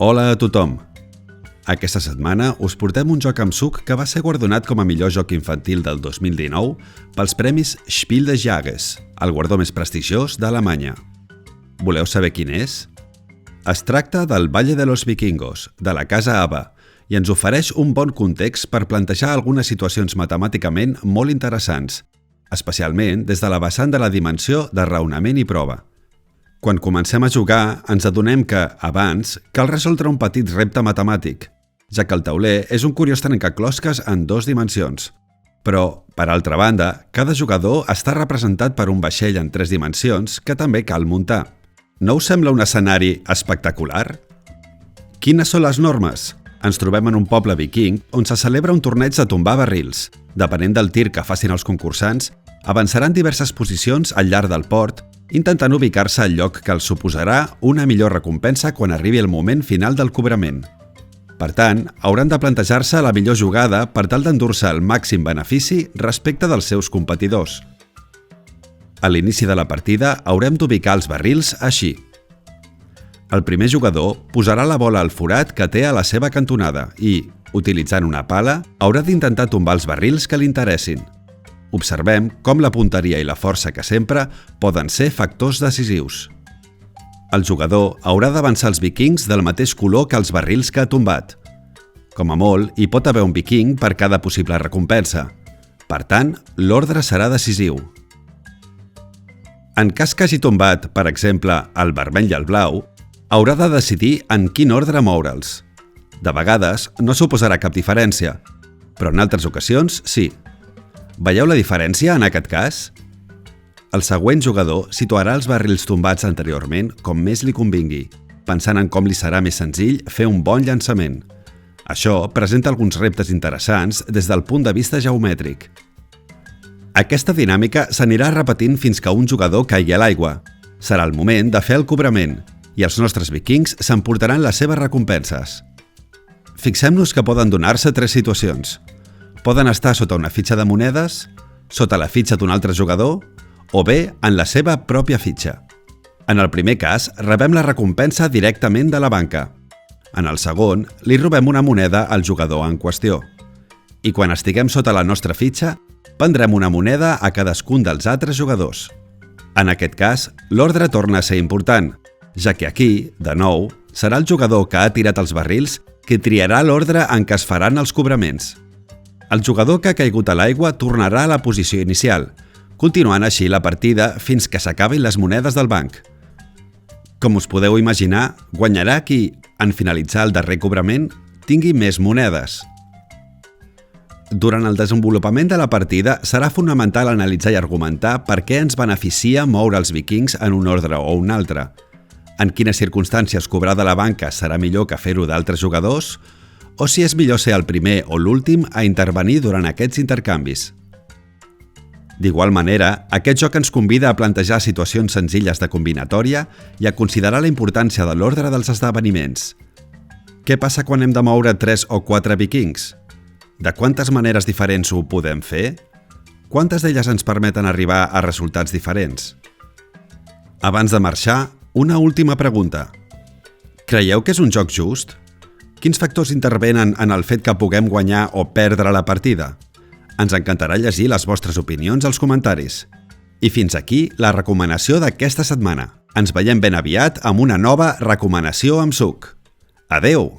Hola a tothom! Aquesta setmana us portem un joc amb suc que va ser guardonat com a millor joc infantil del 2019 pels premis Spiel des Jahres, el guardó més prestigiós d'Alemanya. Voleu saber quin és? Es tracta del Valle de los Vikingos, de la casa Ava, i ens ofereix un bon context per plantejar algunes situacions matemàticament molt interessants, especialment des de la vessant de la dimensió de raonament i prova. Quan comencem a jugar, ens adonem que, abans, cal resoldre un petit repte matemàtic, ja que el tauler és un curiós trencaclosques en 2 dimensions. Però, per altra banda, cada jugador està representat per un vaixell en 3 dimensions que també cal muntar. No us sembla un escenari espectacular? Quines són les normes? Ens trobem en un poble viking on se celebra un torneig de tombar barrils. Depenent del tir que facin els concursants, avançaran diverses posicions al llarg del port, intentant ubicar-se al lloc que els suposarà una millor recompensa quan arribi el moment final del cobrament. Per tant, hauran de plantejar-se la millor jugada per tal d'endur-se el màxim benefici respecte dels seus competidors. A l'inici de la partida haurem d'ubicar els barrils així. El primer jugador posarà la bola al forat que té a la seva cantonada i, utilitzant una pala, haurà d'intentar tombar els barrils que li interessin. Observem com la punteria i la força que sempre poden ser factors decisius. El jugador haurà d'avançar els vikings del mateix color que els barrils que ha tombat. Com a molt, hi pot haver un viking per cada possible recompensa. Per tant, l'ordre serà decisiu. En cas que hagi tombat, per exemple, el vermell i el blau, haurà de decidir en quin ordre moure'ls. De vegades, no suposarà cap diferència, però en altres ocasions, sí. Veieu la diferència en aquest cas? El següent jugador situarà els barrils tombats anteriorment com més li convingui, pensant en com li serà més senzill fer un bon llançament. Això presenta alguns reptes interessants des del punt de vista geomètric. Aquesta dinàmica s'anirà repetint fins que un jugador caigui a l'aigua. Serà el moment de fer el cobrament, i els nostres vikings s'emportaran les seves recompenses. Fixem-nos que poden donar-se 3 situacions. Poden estar sota una fitxa de monedes, sota la fitxa d'un altre jugador, o bé en la seva pròpia fitxa. En el primer cas, rebem la recompensa directament de la banca. En el segon, li robem una moneda al jugador en qüestió. I quan estiguem sota la nostra fitxa, prendrem una moneda a cadascun dels altres jugadors. En aquest cas, l'ordre torna a ser important, ja que aquí, de nou, serà el jugador que ha tirat els barrils qui triarà l'ordre en què es faran els cobraments. El jugador que ha caigut a l'aigua tornarà a la posició inicial, continuant així la partida fins que s'acabin les monedes del banc. Com us podeu imaginar, guanyarà qui, en finalitzar el darrer cobrament, tingui més monedes. Durant el desenvolupament de la partida serà fonamental analitzar i argumentar per què ens beneficia moure els vikings en un ordre o un altre, en quines circumstàncies cobrar de la banca serà millor que fer-ho d'altres jugadors, o si és millor ser el primer o l'últim a intervenir durant aquests intercanvis. D'igual manera, aquest joc ens convida a plantejar situacions senzilles de combinatòria i a considerar la importància de l'ordre dels esdeveniments. Què passa quan hem de moure 3 o 4 vikings? De quantes maneres diferents ho podem fer? Quantes d'elles ens permeten arribar a resultats diferents? Abans de marxar, una última pregunta. Creieu que és un joc just? Quins factors intervenen en el fet que puguem guanyar o perdre la partida? Ens encantarà llegir les vostres opinions als comentaris. I fins aquí la recomanació d'aquesta setmana. Ens veiem ben aviat amb una nova recomanació amb suc. Adeu!